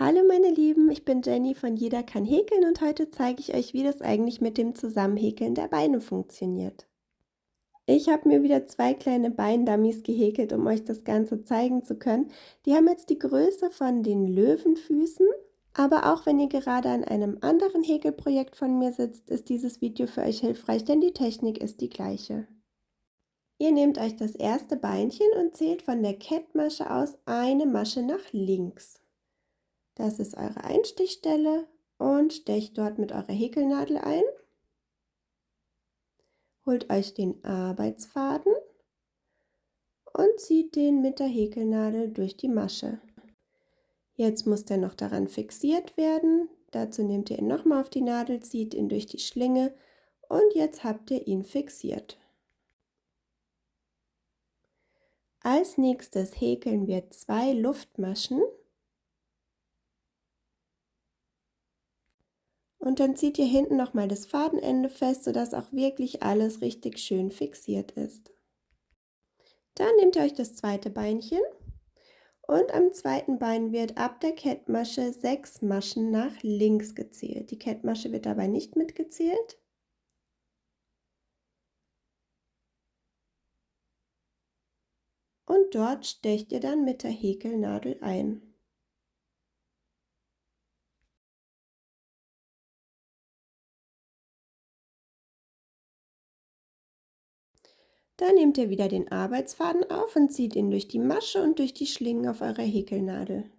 Hallo meine Lieben, ich bin Jenny von Jeder kann häkeln und heute zeige ich euch, wie das eigentlich mit dem Zusammenhäkeln der Beine funktioniert. Ich habe mir wieder zwei kleine Beindummies gehäkelt, um euch das Ganze zeigen zu können. Die haben jetzt die Größe von den Löwenfüßen, aber auch wenn ihr gerade an einem anderen Häkelprojekt von mir sitzt, ist dieses Video für euch hilfreich, denn die Technik ist die gleiche. Ihr nehmt euch das erste Beinchen und zählt von der Kettmasche aus eine Masche nach links. Das ist eure Einstichstelle und stecht dort mit eurer Häkelnadel ein. Holt euch den Arbeitsfaden und zieht den mit der Häkelnadel durch die Masche. Jetzt muss der noch daran fixiert werden. Dazu nehmt ihr ihn nochmal auf die Nadel, zieht ihn durch die Schlinge und jetzt habt ihr ihn fixiert. Als nächstes häkeln wir 2 Luftmaschen. Und dann zieht ihr hinten nochmal das Fadenende fest, sodass auch wirklich alles richtig schön fixiert ist. Dann nehmt ihr euch das zweite Beinchen und am zweiten Bein wird ab der Kettmasche 6 Maschen nach links gezählt. Die Kettmasche wird dabei nicht mitgezählt. Und dort stecht ihr dann mit der Häkelnadel ein. Dann nehmt ihr wieder den Arbeitsfaden auf und zieht ihn durch die Masche und durch die Schlingen auf eurer Häkelnadel.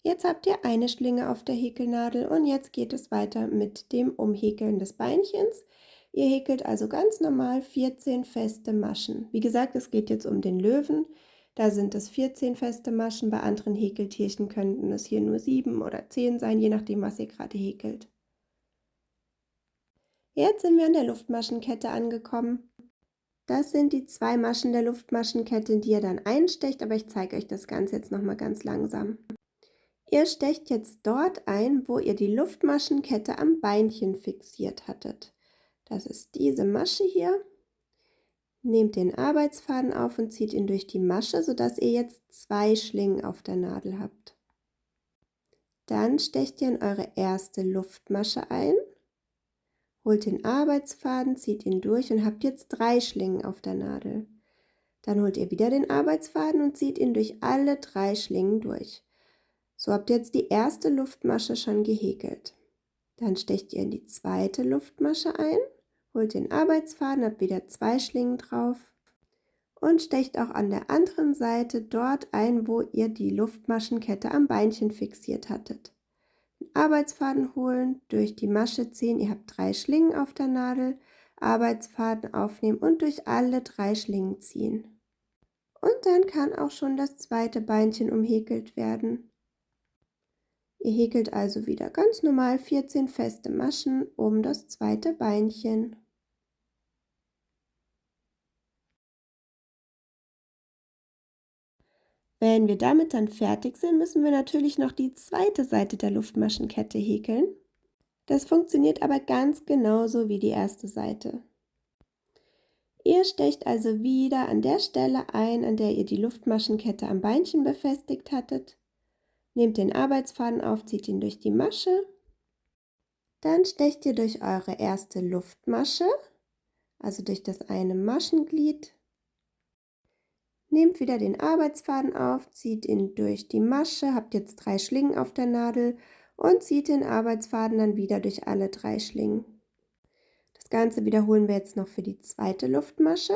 Jetzt habt ihr eine Schlinge auf der Häkelnadel und jetzt geht es weiter mit dem Umhäkeln des Beinchens. Ihr häkelt also ganz normal 14 feste Maschen. Wie gesagt, es geht jetzt um den Löwen. Da sind es 14 feste Maschen. Bei anderen Häkeltierchen könnten es hier nur 7 oder 10 sein, je nachdem, was ihr gerade häkelt. Jetzt sind wir an der Luftmaschenkette angekommen. Das sind die 2 Maschen der Luftmaschenkette, die ihr dann einstecht, aber ich zeige euch das Ganze jetzt nochmal ganz langsam. Ihr stecht jetzt dort ein, wo ihr die Luftmaschenkette am Beinchen fixiert hattet. Das ist diese Masche hier. Nehmt den Arbeitsfaden auf und zieht ihn durch die Masche, sodass ihr jetzt 2 Schlingen auf der Nadel habt. Dann stecht ihr in eure erste Luftmasche ein, holt den Arbeitsfaden, zieht ihn durch und habt jetzt 3 Schlingen auf der Nadel. Dann holt ihr wieder den Arbeitsfaden und zieht ihn durch alle 3 Schlingen durch. So habt ihr jetzt die erste Luftmasche schon gehäkelt. Dann stecht ihr in die zweite Luftmasche ein, holt den Arbeitsfaden, habt wieder 2 Schlingen drauf und stecht auch an der anderen Seite dort ein, wo ihr die Luftmaschenkette am Beinchen fixiert hattet. Den Arbeitsfaden holen, durch die Masche ziehen, ihr habt 3 Schlingen auf der Nadel, Arbeitsfaden aufnehmen und durch alle 3 Schlingen ziehen. Und dann kann auch schon das zweite Beinchen umhäkelt werden. Ihr häkelt also wieder ganz normal 14 feste Maschen um das zweite Beinchen. Wenn wir damit dann fertig sind, müssen wir natürlich noch die zweite Seite der Luftmaschenkette häkeln. Das funktioniert aber ganz genauso wie die erste Seite. Ihr stecht also wieder an der Stelle ein, an der ihr die Luftmaschenkette am Beinchen befestigt hattet. Nehmt den Arbeitsfaden auf, zieht ihn durch die Masche. Dann stecht ihr durch eure erste Luftmasche, also durch das eine Maschenglied. Nehmt wieder den Arbeitsfaden auf, zieht ihn durch die Masche, habt jetzt 3 Schlingen auf der Nadel und zieht den Arbeitsfaden dann wieder durch alle 3 Schlingen. Das Ganze wiederholen wir jetzt noch für die zweite Luftmasche.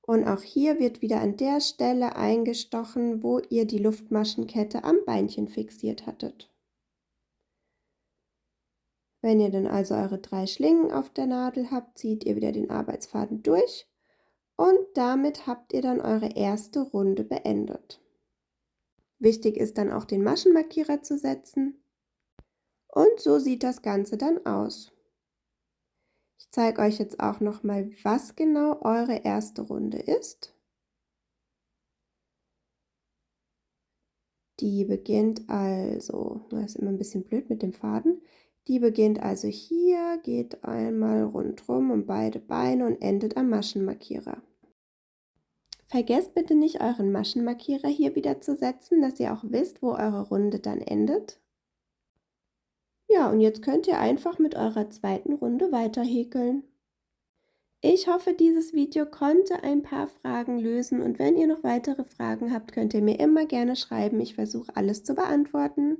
Und auch hier wird wieder an der Stelle eingestochen, wo ihr die Luftmaschenkette am Beinchen fixiert hattet. Wenn ihr dann also eure 3 Schlingen auf der Nadel habt, zieht ihr wieder den Arbeitsfaden durch und damit habt ihr dann eure erste Runde beendet. Wichtig ist dann auch den Maschenmarkierer zu setzen und so sieht das Ganze dann aus. Ich zeige euch jetzt auch noch mal, was genau eure erste Runde ist. Die beginnt also, das ist immer ein bisschen blöd mit dem Faden, die beginnt also hier, geht einmal rundherum um beide Beine und endet am Maschenmarkierer. Vergesst bitte nicht, euren Maschenmarkierer hier wieder zu setzen, dass ihr auch wisst, wo eure Runde dann endet. Ja, und jetzt könnt ihr einfach mit eurer zweiten Runde weiter häkeln. Ich hoffe, dieses Video konnte ein paar Fragen lösen und wenn ihr noch weitere Fragen habt, könnt ihr mir immer gerne schreiben. Ich versuche alles zu beantworten.